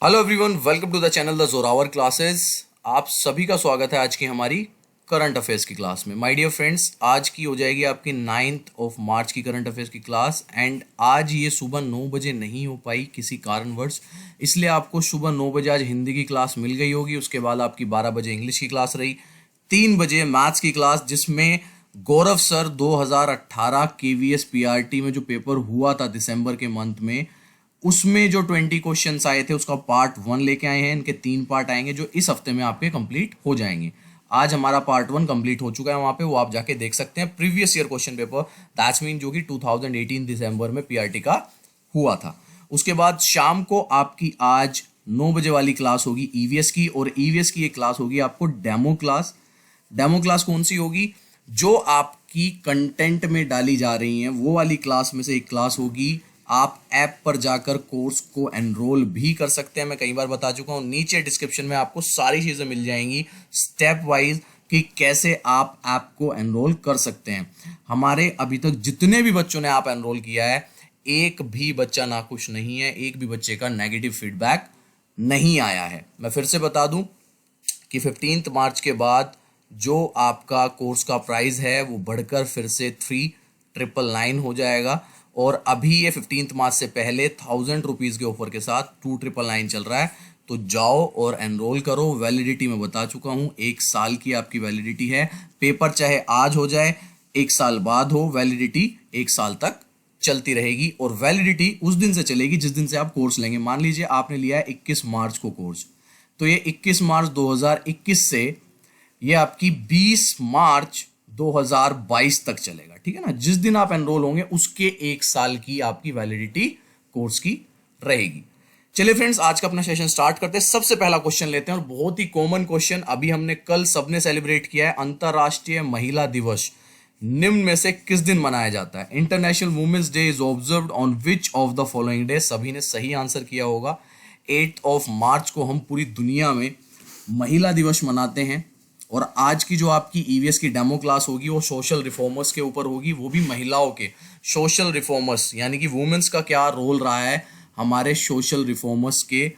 Hello everyone, welcome to the channel the Zorawar classes. आप सभी का स्वागत है आज की हमारी करंट अफेयर्स की क्लास में। माय डियर फ्रेंड्स, आज की हो जाएगी आपकी 9th ऑफ मार्च की करंट अफेयर्स की क्लास। एंड आज ये सुबह 9 बजे नहीं हो पाई किसी कारणवश, इसलिए आपको सुबह 9 बजे आज हिंदी की क्लास मिल गई होगी। उसके बाद आपकी 12 बजे इंग्लिश की क्लास रही, 3 बजे मैथ्स की क्लास, जिसमें गौरव सर 2018 केवीएस पीआरटी में जो पेपर हुआ था दिसंबर के मंथ में, उसमें जो 20 क्वेश्चंस आए थे उसका पार्ट 1 लेके आए हैं। इनके 3 पार्ट आएंगे जो इस हफ्ते में आपके कंप्लीट हो जाएंगे। आज हमारा पार्ट 1 कंप्लीट हो चुका है, वहां पे वो आप जाके देख सकते हैं। Previous year question paper, that's mean जो कि 2018 दिसंबर में पीआरटी का हुआ था। उसके बाद शाम को आपकी आज 9 बजे वाली क्लास होगी ईवीएस की, और ईवीएस की एक क्लास होगी आपको डेमो क्लास। डेमो क्लास कौन सी होगी? जो आपकी कंटेंट में डाली जा रही हैं वो वाली क्लास में से एक क्लास होगी। आप ऐप पर जाकर कोर्स को एनरोल भी कर सकते हैं। मैं कई बार बता चुका हूं, नीचे डिस्क्रिप्शन में आपको सारी चीजें मिल जाएंगी स्टेप वाइज कि कैसे आप ऐप को एनरोल कर सकते हैं। हमारे अभी तक जितने भी बच्चों ने ऐप एनरोल किया है, एक भी बच्चा नाखुश नहीं है, एक भी बच्चे का नेगेटिव फीडबैक नहीं आया है। मैं फिर से बता दूं कि 15 मार्च के बाद जो आपका कोर्स का प्राइस है वो बढ़कर फिर से 3,999 हो जाएगा। और अभी ये 15 मार्च से पहले 1000 रुपीज़ के ऑफर के साथ 2,999 चल रहा है। तो जाओ और एनरोल करो। वैलिडिटी मैं बता चुका हूँ, 1 साल की आपकी वैलिडिटी है। पेपर चाहे आज हो जाए, 1 साल बाद हो, वैलिडिटी 1 साल तक चलती रहेगी। और वैलिडिटी उस दिन से चलेगी जिस दिन से आप कोर्स लेंगे। मान लीजिए आपने लिया है 21 मार्च को कोर्स, तो ये 21 मार्च 2021 से ये आपकी 20 मार्च 2022 तक चलेगा। ठीक है ना? जिस दिन आप एनरोल होंगे उसके 1 साल की आपकी वैलिडिटी कोर्स की रहेगी। चलिए फ्रेंड्स, आज का अपना सेशन स्टार्ट करते हैं। सबसे पहला क्वेश्चन लेते हैं, और बहुत ही कॉमन क्वेश्चन। अभी हमने कल सबने सेलिब्रेट किया है अंतरराष्ट्रीय महिला दिवस। निम्न में से किस दिन मनाया जाता है? International women's day is observed on which of the following day? सभी ने सही आंसर किया होगा। 8 ऑफ मार्च को हम पूरी दुनिया में महिला दिवस मनाते हैं। और आज की जो आपकी ईवीएस की डेमो क्लास होगी वो सोशल रिफॉर्मर्स के ऊपर होगी, वो भी महिलाओं के सोशल रिफॉर्मर्स, यानी कि वुमेन्स का क्या रोल रहा है हमारे सोशल रिफॉर्मर्स के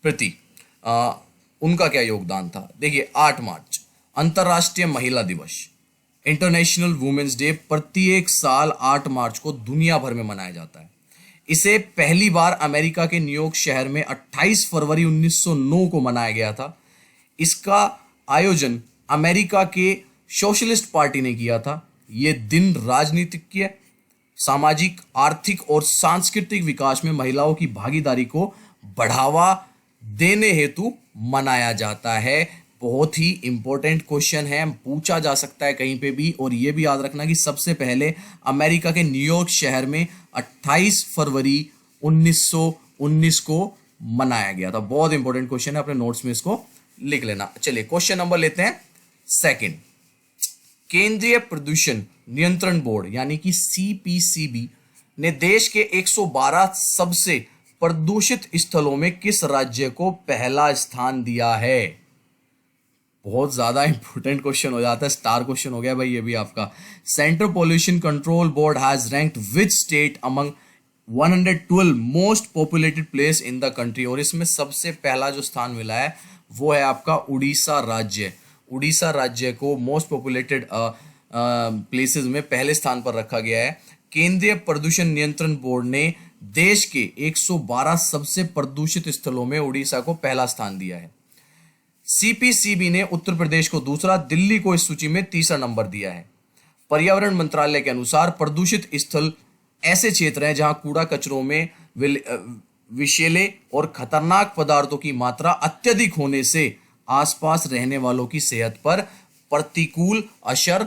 प्रति, उनका क्या योगदान था। देखिए, 8 मार्च अंतर्राष्ट्रीय महिला दिवस, इंटरनेशनल वुमेन्स डे, प्रत्येक साल 8 मार्च को दुनिया भर में मनाया जाता है। इसे पहली बार अमेरिका के न्यूयॉर्क शहर में 28 फरवरी 1909 को मनाया गया था। इसका आयोजन अमेरिका के सोशलिस्ट पार्टी ने किया था। यह दिन राजनीतिक, सामाजिक, आर्थिक और सांस्कृतिक विकास में महिलाओं की भागीदारी को बढ़ावा देने हेतु मनाया जाता है। बहुत ही इंपॉर्टेंट क्वेश्चन है, पूछा जा सकता है कहीं पे भी। और यह भी याद रखना कि सबसे पहले अमेरिका के न्यूयॉर्क शहर में 28 फरवरी 1919 को मनाया गया था। बहुत इंपॉर्टेंट क्वेश्चन है, अपने नोट्स में इसको लिख लेना। चलिए क्वेश्चन नंबर लेते हैं सेकंड। केंद्रीय प्रदूषण नियंत्रण बोर्ड यानी कि सीपीसीबी ने देश के 112 सबसे प्रदूषित स्थलों में किस राज्य को पहला स्थान दिया है? बहुत ज्यादा इंपॉर्टेंट क्वेश्चन हो जाता है, स्टार क्वेश्चन हो गया भाई ये भी आपका। Central pollution control board has ranked which state among 112 most populated place in the country? और इसमें सबसे पहला जो स्थान मिला है वो है आपका उड़ीसा राज्य। उड़ीसा राज्य को मोस्ट पॉपुलेटेड प्लेसेस में पहले स्थान पर रखा गया है। केंद्रीय प्रदूषण नियंत्रण बोर्ड ने देश के 112 सबसे प्रदूषित स्थलों में उड़ीसा को पहला स्थान दिया है। सीपीसीबी ने उत्तर प्रदेश को दूसरा, दिल्ली को इस सूची में तीसरा नंबर दिया है। पर्यावरण मंत्रालय के अनुसार प्रदूषित स्थल ऐसे क्षेत्र हैं जहां कूड़ा कचरों में विषैले और खतरनाक पदार्थों की मात्रा अत्यधिक होने से आसपास रहने वालों की सेहत पर प्रतिकूल असर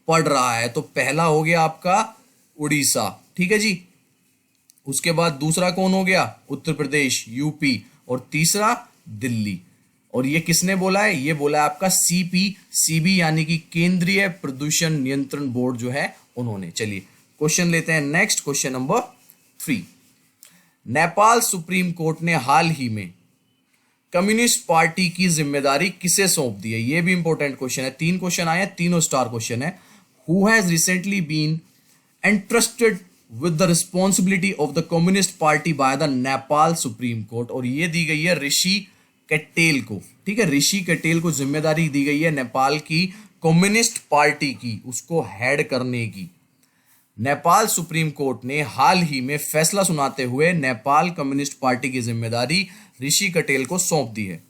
पड़ रहा है। तो पहला हो गया आपका उड़ीसा, ठीक है जी। उसके बाद दूसरा कौन हो गया? उत्तर प्रदेश, यूपी, और तीसरा दिल्ली। और ये किसने बोला है? ये बोला है आपका सीपीसीबी यानी कि केंद्रीय प्रदूषण नियंत्रण बोर्ड जो है उन्होंने। चलिए क्वेश्चन लेते हैं next, question number 3। Nepal supreme court ने हाल ही में कम्युनिस्ट पार्टी की जिम्मेदारी किसे सौंप दी है? यह भी इंपॉर्टेंट क्वेश्चन है। 3 क्वेश्चन आए, तीनों स्टार क्वेश्चन है। Who has recently been entrusted with the responsibility of the communist party by the Nepal supreme court. और ये दी गई है ऋषि कटेल को, ठीक है, ऋषि कटेल को जिम्मेदारी दी गई है नेपाल की कम्युनिस्ट पार्टी की, उसको हेड करने की। नेपाल सुप्रीम कोर्ट ने हाल ही में फैसला सुनाते हुए नेपाल कम्युनिस्ट पार्टी की जिम्मेदारी ऋषि कटेल को सौंप दी है।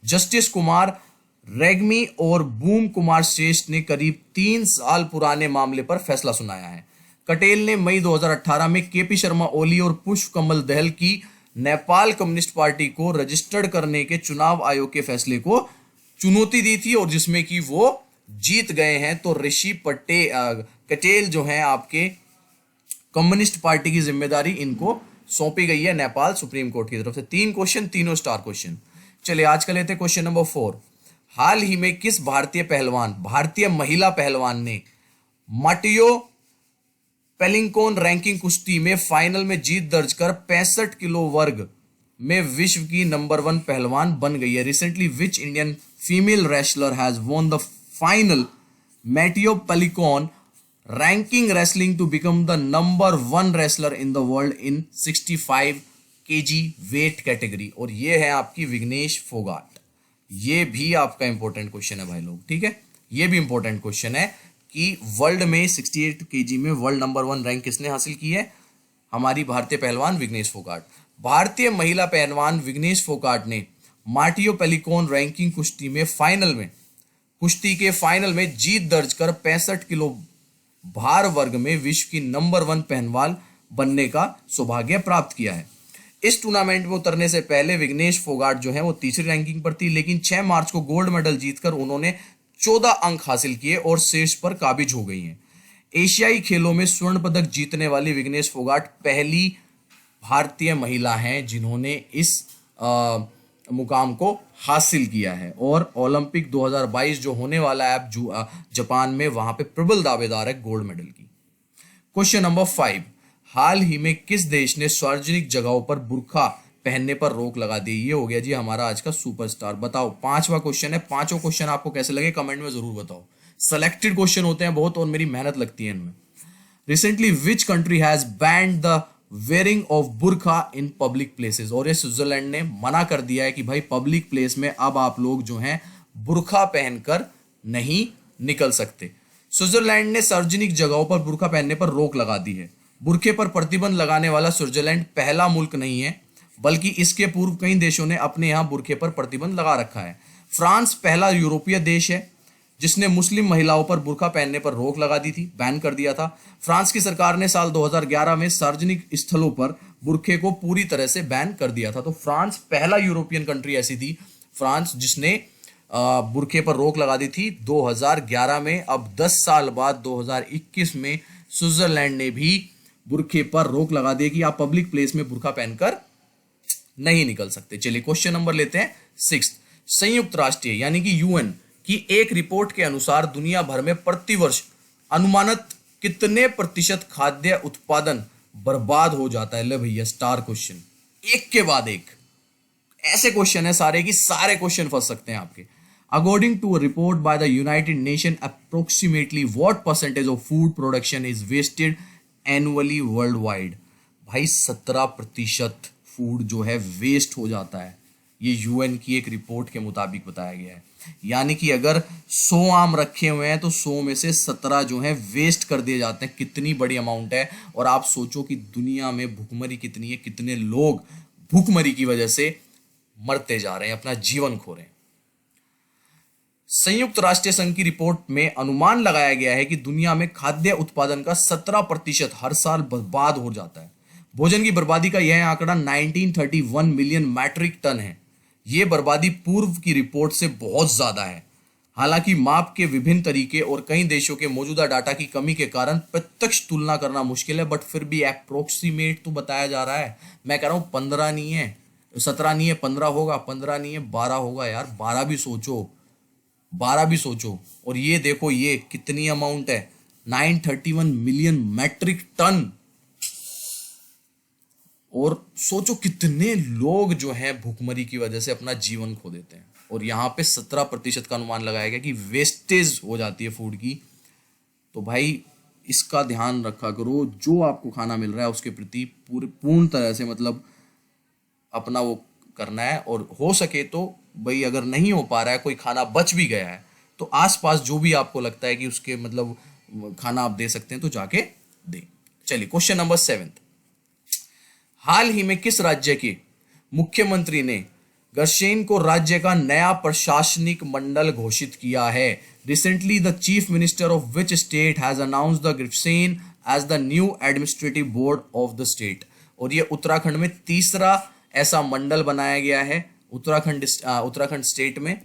जस्टिस कुमार रेग्मी और बूम कुमार श्रेष्ठ ने करीब 3 साल पुराने मामले पर फैसला सुनाया है। कटेल ने मई 2018 में केपी शर्मा ओली और पुष्प कमल दहल की नेपाल कम्युनिस्ट पार्टी को रजिस्टर्ड करने के चुनाव आयोग के फैसले को चुनौती दी थी और जिसमें कि वो जीत गए हैं। तो ऋषि कटेल जो हैं आपके कम्युनिस्ट पार्टी की जिम्मेदारी इनको सौंपी गई है नेपाल सुप्रीम कोर्ट की तरफ से। 3 क्वेश्चन, तीनों स्टार क्वेश्चन। चलिए आज का लेते हैं क्वेश्चन नंबर 4। हाल ही में किस भारतीय महिला पहलवान ने माटियो पेलिंगकोन रैंकिंग कुश्ती में फाइनल में जीत दर्ज कर 65 किलो वर्ग में विश्व की नंबर 1 पहलवान बन गई है? Recently which Indian female wrestler has won the final Matteo Pellicone ranking wrestling to become the number 1 wrestler in the world in 65 kg weight category? और ये है आपकी विघ्नेश फोगाट। ये भी आपका इंपॉर्टेंट क्वेश्चन है भाई लोग, ठीक है, ये भी इंपॉर्टेंट क्वेश्चन है कि वर्ल्ड में 68 kg में वर्ल्ड नंबर 1 रैंक किसने हासिल की है? हमारी भारतीय पहलवान विघ्नेश फोगाट। भारतीय महिला पहलवान विघ्नेश फोगाट ने माटियो पेलिंगकोन रैंकिंग कुश्ती के फाइनल में जीत दर्ज कर 65 किलो भार वर्ग में विश्व की नंबर 1 पहलवान बनने का सौभाग्य प्राप्त किया है। इस टूर्नामेंट में उतरने से पहले विघ्नेश फोगाट जो है वो तीसरी रैंकिंग पर थी, लेकिन 6 मार्च को गोल्ड मेडल जीतकर उन्होंने 14 अंक हासिल किए और शीर्ष पर काबिज हो गई हैं। एशियाई खेलों में स्वर्ण पदक जीतने वाली विघ्नेश फोगाट पहली भारतीय महिला हैं जिन्होंने इस मुकाम को हासिल किया है। और ओलंपिक 2022 जो होने वाला है अब जापान में, वहां पे प्रबल दावेदार है गोल्ड मेडल की। Question number 5। हाल ही में किस देश ने सार्वजनिक जगहों पर बुर्का पहनने पर रोक लगा दी? ये हो गया जी हमारा आज का सुपरस्टार। बताओ, 5वां क्वेश्चन है। 5 क्वेश्चन आपको कैसे लगे कमेंट में जरूर बताओ। सेलेक्टेड क्वेश्चन होते हैं बहुत और मेरी मेहनत लगती है इनमें। Recently which country has banned the wearing of burqa in public places? और ये स्विट्जरलैंड ने मना कर दिया है कि भाई पब्लिक प्लेस में अब आप लोग जो हैं बुर्का पहनकर नहीं निकल सकते। स्विट्जरलैंड ने सार्वजनिक जगहों पर बुर्का पहनने पर रोक लगा दी है। बुर्के पर प्रतिबंध लगाने वाला स्विट्जरलैंड पहला मुल्क नहीं है, बल्कि इसके पूर्व कई देशों ने अपने यहां बुर्के पर प्रतिबंध लगा रखा है। फ्रांस पहला यूरोपीय देश है जिसने मुस्लिम महिलाओं पर बुर्का पहनने पर रोक लगा दी थी, बैन कर दिया था। फ्रांस की सरकार ने साल 2011 में सार्वजनिक स्थलों पर बुर्के को पूरी तरह से बैन कर दिया था। तो फ्रांस पहला यूरोपियन कंट्री ऐसी थी, फ्रांस, जिसने बुर्के पर रोक लगा दी थी 2011 में। अब 10 साल बाद 2021 में स्विट्जरलैंड ने भी बुर्के पर रोक लगा दी कि आप पब्लिक प्लेस में बुर्का पहनकर नहीं निकल सकते। चलिए क्वेश्चन नंबर लेते हैं 6। संयुक्त राष्ट्र यानी कि यूएन की एक रिपोर्ट के अनुसार दुनिया भर में प्रतिवर्ष अनुमानित कितने प्रतिशत खाद्य उत्पादन बर्बाद हो जाता है? ले भैया स्टार क्वेश्चन, एक के बाद एक ऐसे क्वेश्चन है सारे की सारे क्वेश्चन फंस सकते हैं आपके। According to a report by the United Nation approximately what percentage of food production is wasted annually world wide? भाई 17% फूड जो है वेस्ट हो जाता है, ये यूएन की एक रिपोर्ट के मुताबिक बताया गया है। यानी कि अगर 100 आम रखे हुए हैं तो 100 में से 17 जो है वेस्ट कर दिए जाते हैं। कितनी बड़ी अमाउंट है। और आप सोचो कि दुनिया में भूखमरी कितनी है, कितने लोग भूखमरी की वजह से मरते जा रहे हैं, अपना जीवन खो रहे हैं। संयुक्त राष्ट्र संघ की रिपोर्ट में अनुमान लगाया गया है कि दुनिया में खाद्य उत्पादन का 17% हर साल बर्बाद हो जाता है। भोजन की बर्बादी का यह आंकड़ा 1931 मिलियन मैट्रिक टन है। यह बर्बादी पूर्व की रिपोर्ट से बहुत ज्यादा है। हालांकि माप के विभिन्न तरीके और कई देशों के मौजूदा डाटा की कमी के कारण प्रत्यक्ष तुलना करना मुश्किल है, बट फिर भी अप्रोक्सीमेट तो बताया जा रहा है। मैं कह रहा हूं 15 नहीं है, 17 नहीं है, 15 होगा, 15 नहीं है, 12 होगा यार। 12 भी सोचो, 12 भी सोचो। और ये देखो ये कितनी अमाउंट है, 931 मिलियन मैट्रिक टन। और सोचो कितने लोग जो हैं भूखमरी की वजह से अपना जीवन खो देते हैं। और यहाँ पे 17% का अनुमान लगाया गया कि वेस्टेज हो जाती है फूड की। तो भाई इसका ध्यान रखा करो, जो आपको खाना मिल रहा है उसके प्रति पूर्ण तरह से मतलब अपना वो करना है। और हो सके तो भाई अगर नहीं हो पा रहा है, कोई खाना बच भी गया है, तो आसपास जो भी आपको लगता है कि उसके मतलब खाना आप दे सकते हैं तो जाके दें। चलिए क्वेश्चन नंबर 7, हाल ही में किस राज्य के मुख्यमंत्री ने गर्शेन को राज्य का नया प्रशासनिक मंडल घोषित किया है? Recently the chief minister of which state has announced the Gairsain as the new administrative board of the state. और ये उत्तराखंड में तीसरा ऐसा मंडल बनाया गया है उत्तराखंड स्टेट में।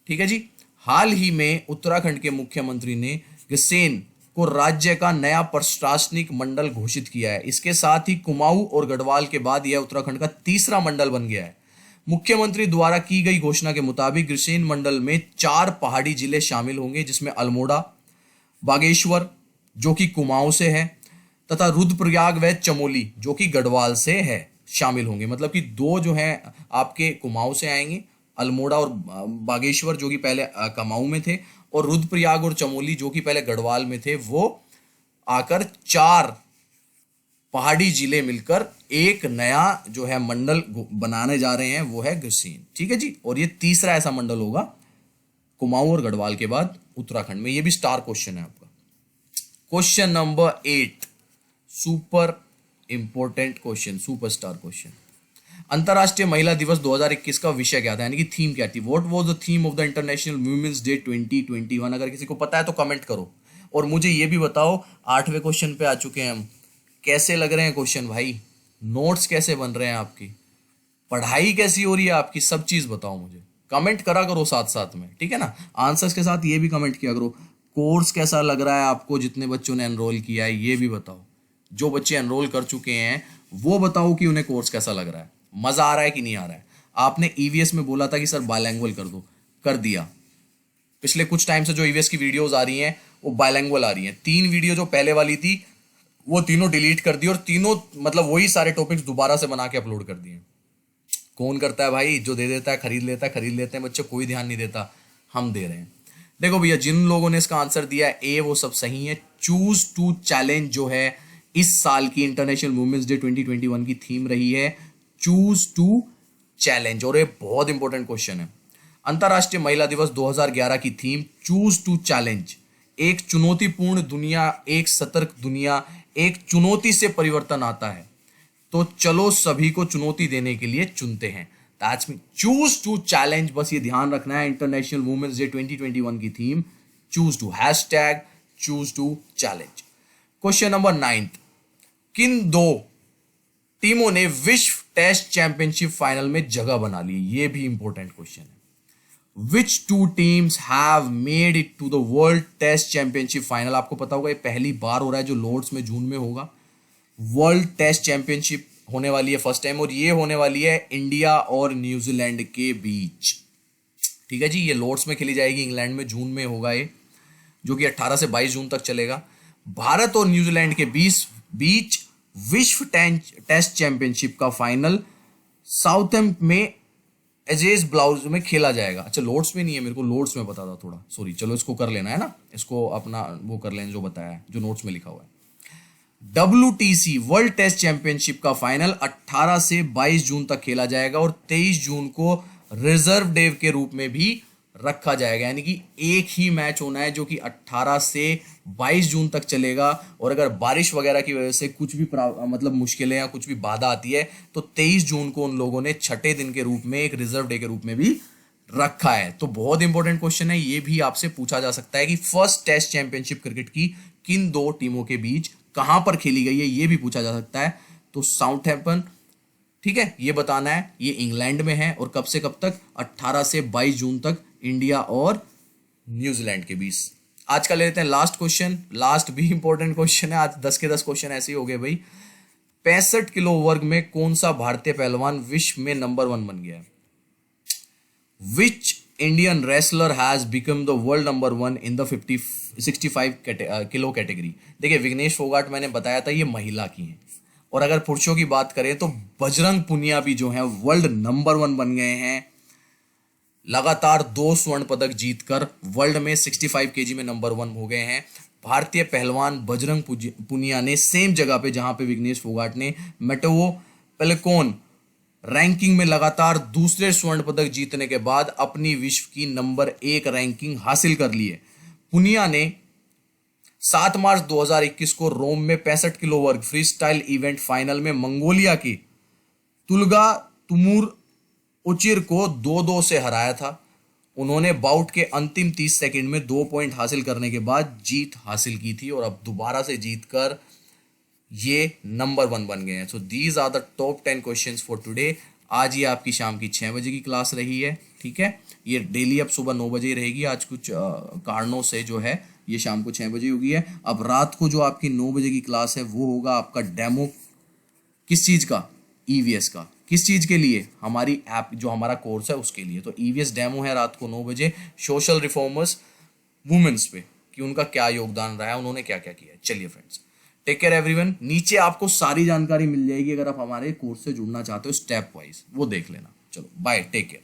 ठीक है जी, हाल ही में उत्तराखंड के मुख्यमंत्री ने गर्शेन को राज्य का नया प्रशासनिक मंडल घोषित किया है। इसके साथ ही कुमाऊं और गढ़वाल के बाद यह उत्तराखंड का तीसरा मंडल बन गया है। मुख्यमंत्री द्वारा की गई घोषणा के मुताबिक गर्शेन मंडल में 4 पहाड़ी जिले शामिल होंगे, जिसमें अल्मोड़ा, बागेश्वर जो कि कुमाऊं से है, तथा रुद्रप्रयाग व चमोली जो कि गढ़वाल से है शामिल होंगे। मतलब कि 2 जो है आपके कुमाऊं से आएंगे, अल्मोड़ा और बागेश्वर जो कि पहले कुमाऊं में थे, और रुद्रप्रयाग और चमोली जो कि पहले गढ़वाल में थे, वो आकर 4 पहाड़ी जिले मिलकर एक नया जो है मंडल बनाने जा रहे हैं, वो है गर्शेन। ठीक है जी, और ये तीसरा ऐसा मंडल होगा कुमाऊं और गढ़वाल के बाद उत्तराखंड में। ये भी स्टार क्वेश्चन है आपका। Question number 8, super important question, superstar question. अंतरराष्ट्रीय महिला दिवस 2021 का विषय क्या था, यानी कि थीम क्या थी? What was the theme of the international women's day 2021? अगर किसी को पता है तो कमेंट करो। और मुझे ये भी बताओ, 8वें क्वेश्चन पे आ चुके हैं हम, कैसे लग रहे हैं क्वेश्चन भाई? नोट्स कैसे बन रहे हैं आपकी? पढ़ाई कैसी हो रही है आपकी? सब चीज बताओ मुझे, कमेंट करा करो साथ साथ में, ठीक है ना? आंसर्स के साथ ये भी कमेंट किया करो। कोर्स कैसा लग रहा है आपको, जितने बच्चों ने एनरोल किया है ये भी बताओ। जो बच्चे एनरोल कर चुके हैं वो बताओ कि उन्हें कोर्स कैसा लग रहा है, मजा आ रहा है कि नहीं आ रहा है। आपने ईवीएस में बोला था कि सर बायलैंग्वेज कर दो, कर दिया। पिछले कुछ टाइम से जो ईवीएस की वीडियोस आ रही हैं वो बायलैंग्वेज आ रही हैं। 3 वीडियो जो पहले वाली थी वो तीनों डिलीट कर दी, और तीनों मतलब वही सारे टॉपिक्स दोबारा से बना के अपलोड कर दिए। कौन करता है भाई? जो दे देता है खरीद लेता है, खरीद लेते हैं बच्चे, कोई ध्यान नहीं देता। हम दे रहे हैं। देखो भैया, जिन लोगों ने इसका आंसर दिया है ए, वो सब सही है। चूज टू चैलेंज जो है इस साल की इंटरनेशनल वुमेन्स डे 2021 की थीम रही है, चूज टू चैलेंज। और ये बहुत इंपॉर्टेंट क्वेश्चन है। अंतरराष्ट्रीय महिला दिवस 2011 की थीम चूज टू चैलेंज। एक चुनौतीपूर्ण दुनिया, एक सतर्क दुनिया, एक चुनौती से परिवर्तन आता है, तो चलो सभी को चुनौती देने के लिए चुनते हैं। That's mean choose to challenge. बस ये ध्यान रखना है, इंटरनेशनल वुमेन्स डे 2021 की theme choose to, hashtag choose to challenge. Question number 9, किन 2 टीमों ने विश्व टेस्ट चैंपियनशिप फाइनल में जगह बना ली? ये भी इंपॉर्टेंट क्वेश्चन है। Which 2 teams have made it to the World Test Championship Final? आपको पता होगा ये पहली बार हो रहा है, जो लॉर्ड्स में जून में होगा। वर्ल्ड टेस्ट चैंपियनशिप होने वाली है फर्स्ट टाइम, और ये होने वाली है इंडिया और न्यूजीलैंड के बीच। ठीक है जी, ये लॉर्ड्स में खेली जाएगी, इंग्लैंड में जून में होगा ये, जो कि 18 से 22 जून तक चलेगा। भारत और न्यूजीलैंड के बीच विश्व टेस्ट चैंपियनशिप का फाइनल साउथहैम्प्टन में एजेस ब्लाउज में खेला जाएगा। अच्छा, लॉर्ड्स में नहीं है, मेरे को लॉर्ड्स में पता था थोड़ा, सॉरी। चलो इसको कर लेना है ना, इसको अपना वो कर लेना जो बताया है, जो नोट्स में लिखा हुआ है। WTC वर्ल्ड टेस्ट चैंपियनशिप का फाइनल 18 से 22 जून तक खेला जाएगा, और 23 जून को रिजर्व डे के रूप में भी रखा जाएगा। यानी कि एक ही मैच होना है जो कि 18 से 22 जून तक चलेगा। और अगर बारिश वगैरह की वजह से कुछ भी मतलब मुश्किलें या कुछ भी बाधा आती है, तो 23 जून को उन लोगों ने छठे दिन के रूप में एक रिजर्व डे के रूप में भी रखा है। तो बहुत इंपॉर्टेंट क्वेश्चन है, ये भी आपसे पूछा जा सकता है कि फर्स्ट टेस्ट चैंपियनशिप क्रिकेट की किन 2 टीमों के बीच कहां पर खेली गई है, ये भी पूछा जा सकता है। तो साउथहैम्प्टन, ठीक है, ये बताना है, ये इंग्लैंड में है, और कब से कब तक? 18 से 22 जून तक इंडिया और न्यूजीलैंड के बीच। आज का ले लेते हैं लास्ट क्वेश्चन, लास्ट भी इंपॉर्टेंट क्वेश्चन है। आज 10 के 10 क्वेश्चन ऐसे ही हो गए भाई। 65 किलो वर्ग में कौन सा भारतीय पहलवान विश्व में नंबर 1 बन गया? Which Indian wrestler has become the world number 1 in the 65 kilo category? देखिए, विघ्नेश फोगाट मैंने बताया था ये महिला की है, और अगर पुरुषों की बात करें तो बजरंग पुनिया भी जो है वर्ल्ड नंबर 1 बन गए हैं। लगातार 2 स्वर्ण पदक जीतकर वर्ल्ड में 65 केजी में नंबर 1 हो गए हैं। भारतीय पहलवान बजरंग पुनिया ने सेम जगह पे जहां पे विघ्नेश फोगाट ने मेटेओ पेलेकोन रैंकिंग में लगातार दूसरे स्वर्ण पदक जीतने के बाद अपनी विश्व की नंबर 1 रैंकिंग हासिल कर ली है। पुनिया ने 7 मार्च 2021 को रोम में 65 किलो वर्ग फ्री स्टाइल इवेंट फाइनल में मंगोलिया की तुलगा तुमुर उचिर को 2-2 से हराया था। उन्होंने बाउट के अंतिम 30 सेकंड में 2 पॉइंट हासिल करने के बाद जीत हासिल की थी और अब दोबारा से जीतकर ये नंबर 1 बन गए हैं। So these are the top 10 questions for today. आज ये आपकी शाम की 6 बजे की क्लास रही है, ठीक है। ये डेली अब सुबह 9 बजे रहेगी। आज कुछ कारणों से जो है ये शाम को 6 बजे होगी है। अब रात को जो आपकी 9 बजे की क्लास है वो होगा आपका डेमो। किस चीज़ का? ईवीएस का। किस चीज़ के लिए? हमारी ऐप जो हमारा कोर्स है उसके लिए। तो ईवीएस डेमो है रात को 9 बजे, सोशल रिफॉर्मर्स वुमेन्स पे, कि उनका क्या योगदान रहा है, उन्होंने क्या क्या किया है। चलिए फ्रेंड्स, टेक केयर एवरीवन। नीचे आपको सारी जानकारी मिल जाएगी अगर आप हमारे कोर्स से जुड़ना चाहते हो स्टेप वाइज, वो देख लेना। चलो बाय, टेक केयर।